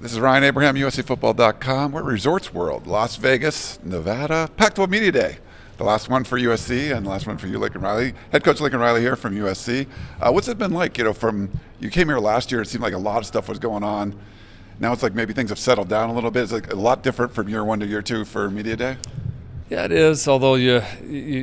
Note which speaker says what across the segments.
Speaker 1: This is Ryan Abraham, USCFootball.com. We're at Resorts World, Las Vegas, Nevada. Pac-12 Media Day. The last one for USC and the last one for you, Lincoln Riley. Head coach Lincoln Riley here from USC. What's it been like? From you came here last year, it seemed like a lot of stuff was going on. Now it's like maybe things have settled down a little bit. It's like a lot different from year one to year two for Media Day.
Speaker 2: Yeah, it is. Although you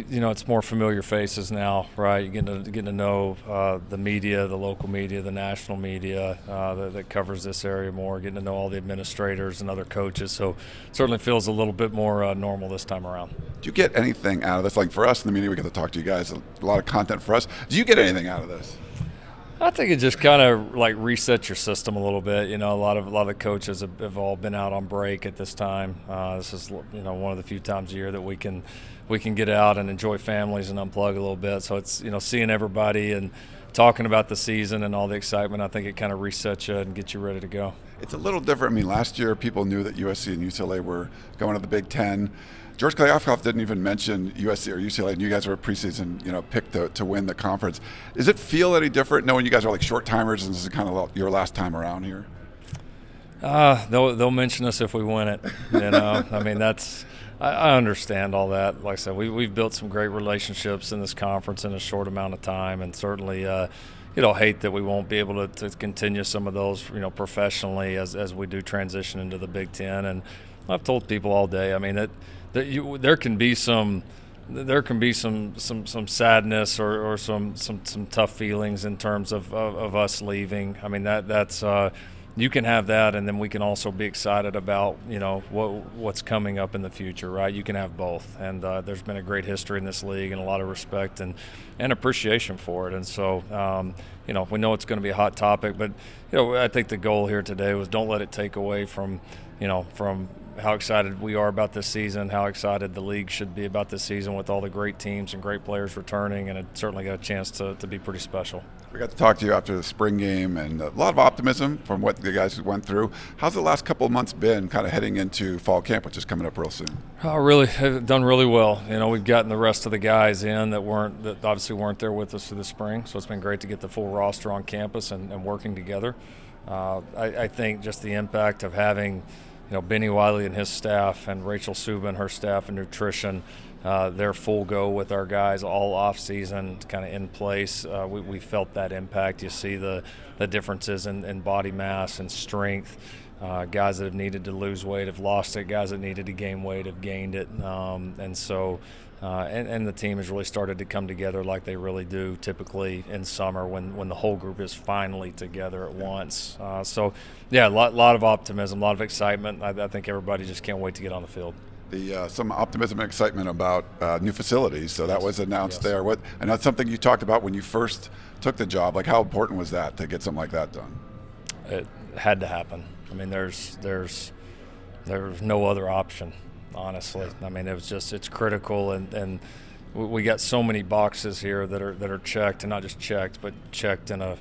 Speaker 2: know, it's more familiar faces now, right? You're getting to know the media, the local media, the national media that covers this area more. Getting to know all the administrators and other coaches. So it certainly feels a little bit more normal this time around.
Speaker 1: Do you get anything out of this? Like for us in the media, we get to talk to you guys. A lot of content for us. Do you get anything out of this?
Speaker 2: I think it just kind of like resets your system a little bit. You know, a lot of coaches have all been out on break at this time. This is one of the few times a year that we can get out and enjoy families and unplug a little bit. So it's seeing everybody and talking about the season and all the excitement. I think it kind of resets you and gets you ready to go. It's
Speaker 1: a little different. I mean, last year people knew that USC and UCLA were going to the Big Ten. George Kliavkoff didn't even mention USC or UCLA, and you guys were a preseason, pick to win the conference. Does it feel any different knowing you guys are like short timers and this is kind of your last time around here?
Speaker 2: They'll mention us if we win it. I mean, I understand all that. Like I said, we've built some great relationships in this conference in a short amount of time, and certainly hate that we won't be able to continue some of those professionally as we do transition into the Big Ten. And I've told people all day, I mean, there can be some sadness or some tough feelings in terms of us leaving. I mean, that's you can have that, and then we can also be excited about what's coming up in the future, right? You can have both, and there's been a great history in this league and a lot of respect and appreciation for it. And so we know it's going to be a hot topic, but I think the goal here today was don't let it take away from how excited we are about this season, how excited the league should be about this season with all the great teams and great players returning, and it certainly got a chance to be pretty special.
Speaker 1: We got to talk to you after the spring game, and a lot of optimism from what the guys went through. How's the last couple of months been kind of heading into fall camp, which is coming up real soon?
Speaker 2: Really, done really well. We've gotten the rest of the guys in that obviously weren't there with us through the spring, so it's been great to get the full roster on campus and working together. I think just the impact of having Benny Wiley and his staff and Rachel Suba and her staff and nutrition, they're full go with our guys all off season, kind of in place. We felt that impact. You see the differences in body mass and strength. Guys that have needed to lose weight have lost it. Guys that needed to gain weight have gained it. And the team has really started to come together like they really do typically in summer when the whole group is finally together at once. A lot of optimism, a lot of excitement. I think everybody just can't wait to get on the field.
Speaker 1: Some optimism and excitement about new facilities. So that was announced there. And that's something you talked about when you first took the job. Like, how important was that to get something like that done?
Speaker 2: It had to happen. I mean, there's no other option. Honestly, I mean, it's critical, and we got so many boxes here that are checked, and not just checked, but checked in a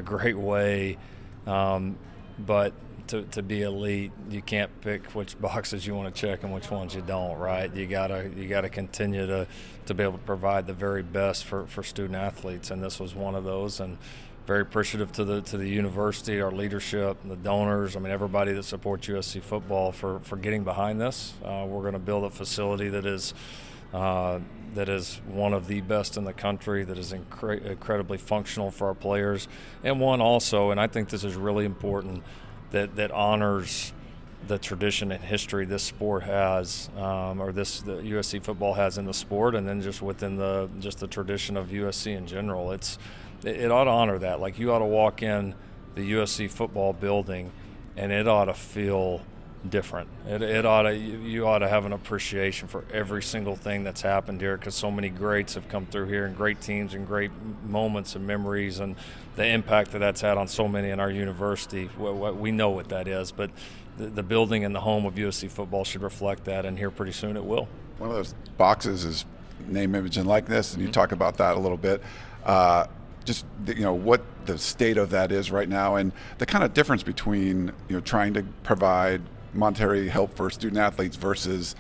Speaker 2: great way. But to be elite, you can't pick which boxes you want to check and which ones you don't, right? You gotta continue to be able to provide the very best for student athletes, and this was one of those. And very appreciative to the university, our leadership, the donors. I mean, everybody that supports USC football for getting behind this. We're going to build a facility that is one of the best in the country, that is incredibly functional for our players, and one also, and I think this is really important, that honors the tradition and history this sport has, the USC football has in the sport, and then just within the tradition of USC in general. It ought to honor that. Like, you ought to walk in the USC football building and it ought to feel different. You ought to have an appreciation for every single thing that's happened here, because so many greats have come through here, and great teams and great moments and memories, and the impact that's had on so many in our university. We know what that is, but the building and the home of USC football should reflect that, and here pretty soon it will.
Speaker 1: One of those boxes is name, image, and likeness, and you talk about that a little bit. What the state of that is right now, and the kind of difference between trying to provide monetary help for student athletes versus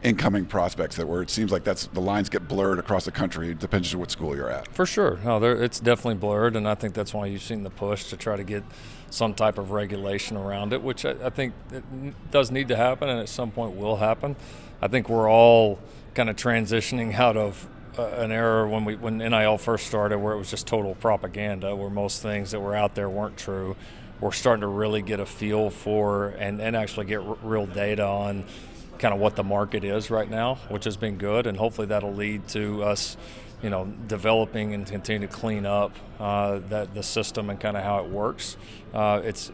Speaker 1: incoming prospects where it seems like the lines get blurred across the country, depending on what school you're at?
Speaker 2: For sure. No, it's definitely blurred, and I think that's why you've seen the push to try to get some type of regulation around it, which I think it does need to happen and at some point will happen. I think we're all kind of transitioning out of an era when NIL first started where it was just total propaganda, where most things that were out there weren't true. We're starting to really get a feel for and actually get real data on kind of what the market is right now, which has been good, and hopefully that'll lead to us, developing and continue to clean up the system and kind of how it works. It's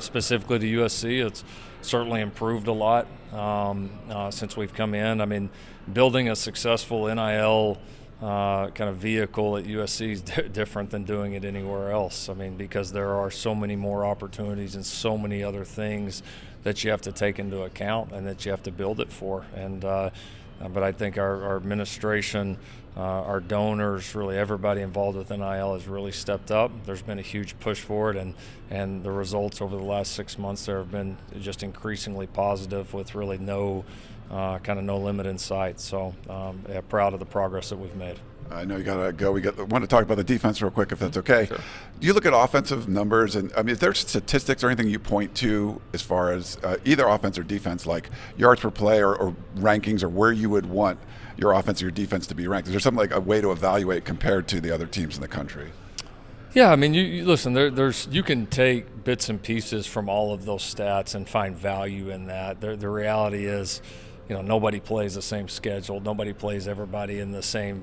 Speaker 2: specifically to USC, it's certainly improved a lot since we've come in. I mean, building a successful NIL kind of vehicle at USC is different than doing it anywhere else. I mean, because there are so many more opportunities and so many other things that you have to take into account and that you have to build it for. And but I think our administration, our donors, really everybody involved with NIL has really stepped up. There's been a huge push for it, and the results over the last 6 months there have been just increasingly positive with really no limit in sight. So proud of the progress that we've made.
Speaker 1: I know you got to go. Want to talk about the defense real quick, if that's okay.
Speaker 2: Sure.
Speaker 1: Do you look at offensive numbers, and I mean, is there statistics or anything you point to as far as either offense or defense, like yards per play or rankings, or where you would want your offense or your defense to be ranked? Is there something like a way to evaluate compared to the other teams in the country?
Speaker 2: Yeah, I mean, you listen. You can take bits and pieces from all of those stats and find value in that. The reality is, nobody plays the same schedule. Nobody plays everybody in the same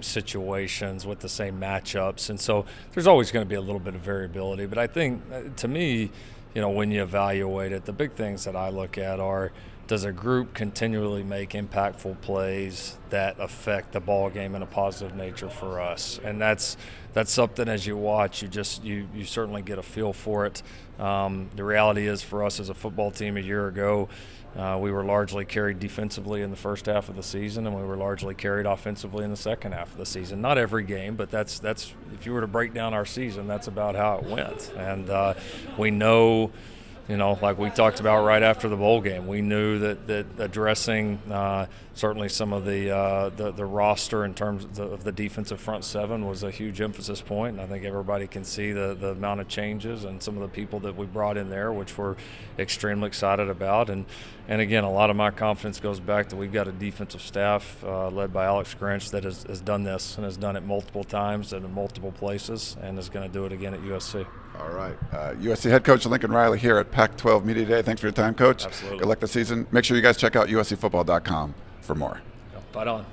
Speaker 2: situations with the same matchups. And so there's always going to be a little bit of variability. But I think, to me, when you evaluate it, the big things that I look at are, does a group continually make impactful plays that affect the ball game in a positive nature for us? And that's something as you watch, you certainly get a feel for it. The reality is for us as a football team a year ago, we were largely carried defensively in the first half of the season, and we were largely carried offensively in the second half of the season. Not every game, but that's if you were to break down our season, that's about how it went. And we know, like we talked about right after the bowl game, we knew that addressing certainly some of the roster in terms of the defensive front seven was a huge emphasis point, and I think everybody can see the amount of changes and some of the people that we brought in there, which we're extremely excited about. And again, a lot of my confidence goes back to we've got a defensive staff led by Alex Grinch that has done this and has done it multiple times and in multiple places, and is going to do it again at USC.
Speaker 1: All right. USC head coach Lincoln Riley here at Pac-12 Media Day. Thanks for your time, Coach.
Speaker 2: Absolutely.
Speaker 1: Good luck this season. Make sure you guys check out uscfootball.com for more.
Speaker 2: Right on.